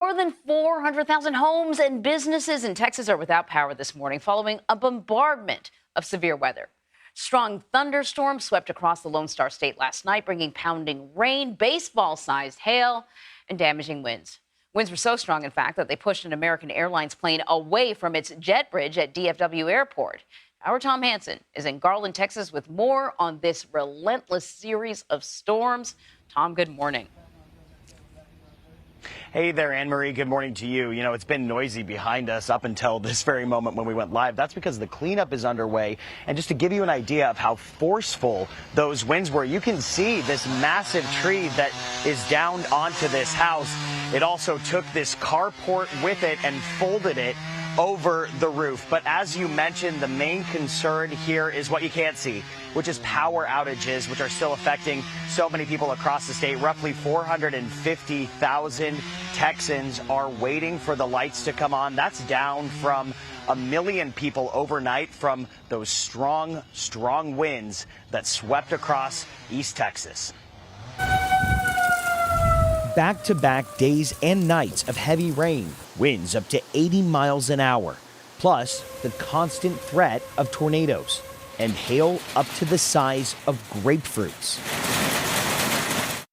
More than 400,000 homes and businesses in Texas are without power this morning following a bombardment of severe weather. Strong thunderstorms swept across the Lone Star State last night, bringing pounding rain, baseball-sized hail, and damaging winds. Winds were so strong, in fact, that they pushed an American Airlines plane away from its jet bridge at DFW Airport. Our Tom Hansen is in Garland, Texas, with more on this relentless series of storms. Tom, good morning. Hey there, Anne-Marie. Good morning to you. You know, it's been noisy behind us up until this very moment when we went live. That's because the cleanup is underway. And just to give you an idea of how forceful those winds were, you can see this massive tree that is down onto this house. It also took this carport with it and folded it over the roof. But as you mentioned, the main concern here is what you can't see, which is power outages, which are still affecting so many people across the state. Roughly 450,000 Texans are waiting for the lights to come on. That's down from 1 million people overnight from those strong, strong winds that swept across East Texas. Back-to-back days and nights of heavy rain, winds up to 80 miles an hour, plus the constant threat of tornadoes and hail up to the size of grapefruits.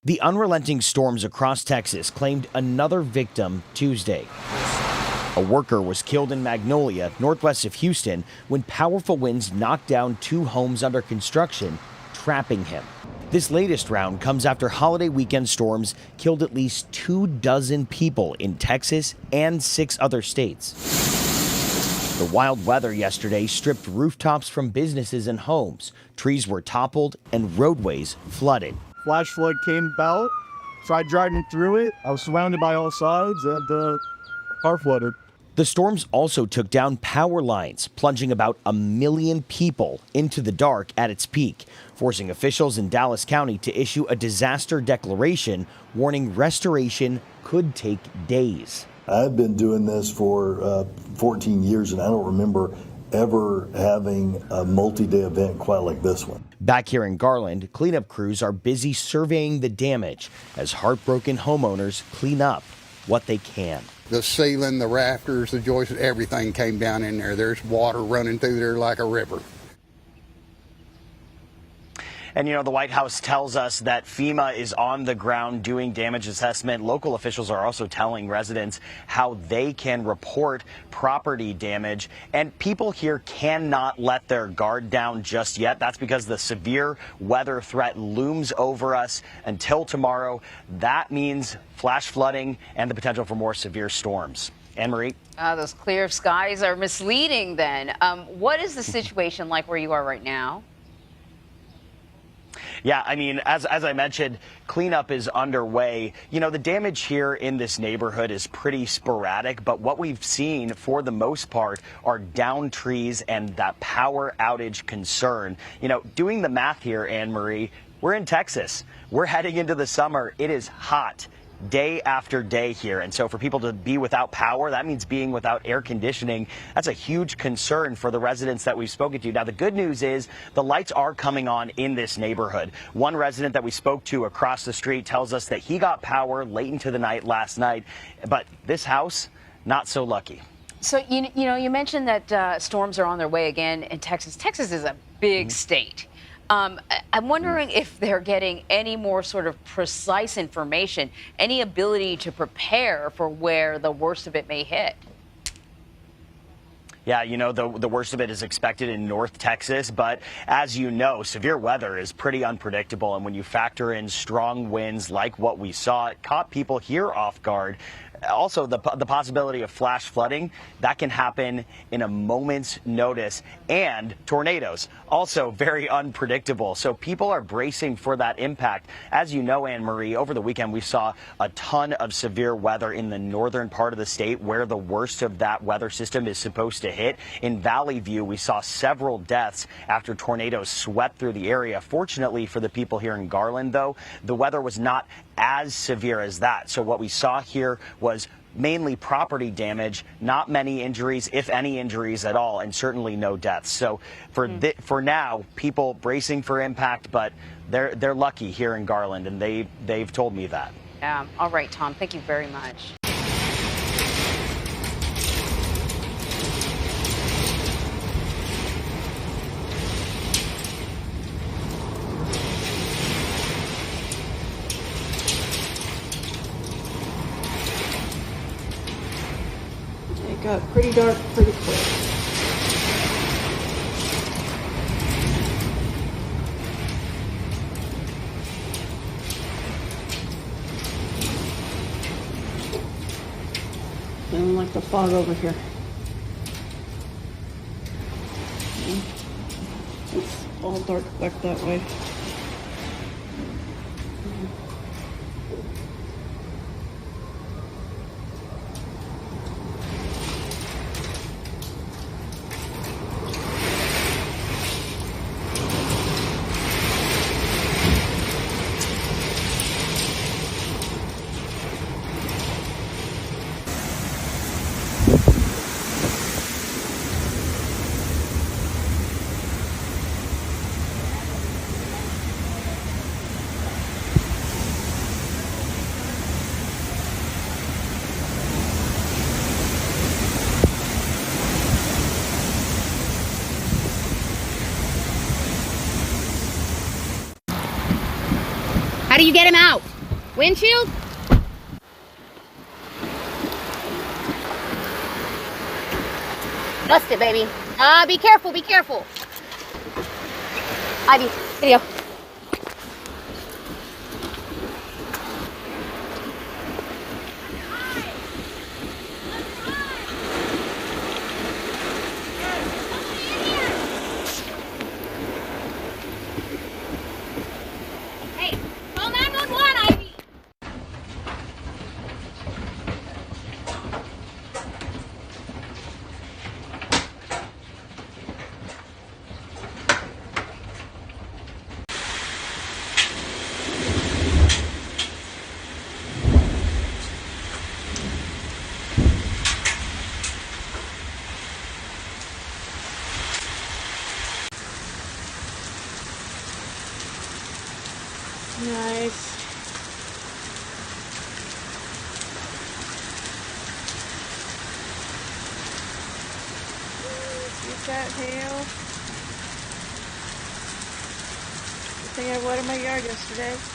The unrelenting storms across Texas claimed another victim Tuesday. A worker was killed in Magnolia, northwest of Houston, when powerful winds knocked down 2 homes under construction, trapping him. This latest round comes after holiday weekend storms killed at least 24 people in Texas and 6 other states. The wild weather yesterday stripped rooftops from businesses and homes. Trees were toppled and roadways flooded. Flash flood came about, tried driving through it. I was surrounded by all sides and the car flooded. The storms also took down power lines, plunging about 1 million people into the dark at its peak, forcing officials in Dallas County to issue a disaster declaration warning restoration could take days. I've been doing this for 14 years, and I don't remember ever having a multi-day event quite like this one. Back here in Garland, cleanup crews are busy surveying the damage as heartbroken homeowners clean up what they can. The ceiling, the rafters, the joists, everything came down in there. There's water running through there like a river. And, you know, the White House tells us that FEMA is on the ground doing damage assessment. Local officials are also telling residents how they can report property damage. And people here cannot let their guard down just yet. That's because the severe weather threat looms over us until tomorrow. That means flash flooding and the potential for more severe storms. Anne-Marie? Those clear skies are misleading then. What is the situation like where you are right now? Yeah, I mean, as I mentioned, cleanup is underway. You know, the damage here in this neighborhood is pretty sporadic, but what we've seen for the most part are downed trees and that power outage concern. You know, doing the math here, Anne-Marie, we're in Texas. We're heading into the summer. It is hot day after day here. And so for people to be without power, that means being without air conditioning. That's a huge concern for the residents that we've spoken to. Now, the good news is the lights are coming on in this neighborhood. One resident that we spoke to across the street tells us that he got power late into the night last night, but this house, not so lucky. So, you mentioned that storms are on their way again in Texas. Texas is a big state. I'm wondering if they're getting any more sort of precise information, any ability to prepare for where the worst of it may hit. Yeah, you know, the worst of it is expected in North Texas. But as you know, severe weather is pretty unpredictable. And when you factor in strong winds like what we saw, it caught people here off guard. Also, the possibility of flash flooding, that can happen in a moment's notice. And tornadoes, also very unpredictable. So people are bracing for that impact. As you know, Anne-Marie, over the weekend we saw a ton of severe weather in the northern part of the state where the worst of that weather system is supposed to hit. In Valley View, we saw several deaths after tornadoes swept through the area. Fortunately for the people here in Garland, though, the weather was not as severe as that. So what we saw here was mainly property damage, not many injuries, if any injuries at all, and certainly no deaths. So for now, people bracing for impact, but they're lucky here in Garland, and they've told me that. All right, Tom, thank you very much. got pretty dark pretty quick. I don't like the fog over here. It's all dark back that way. How do you get him out? Windshield? Dust it, baby. Be careful, be careful. Ivy, video. Hey, call 911, Ivy. Nice. You got hail. I think I watered my yard yesterday.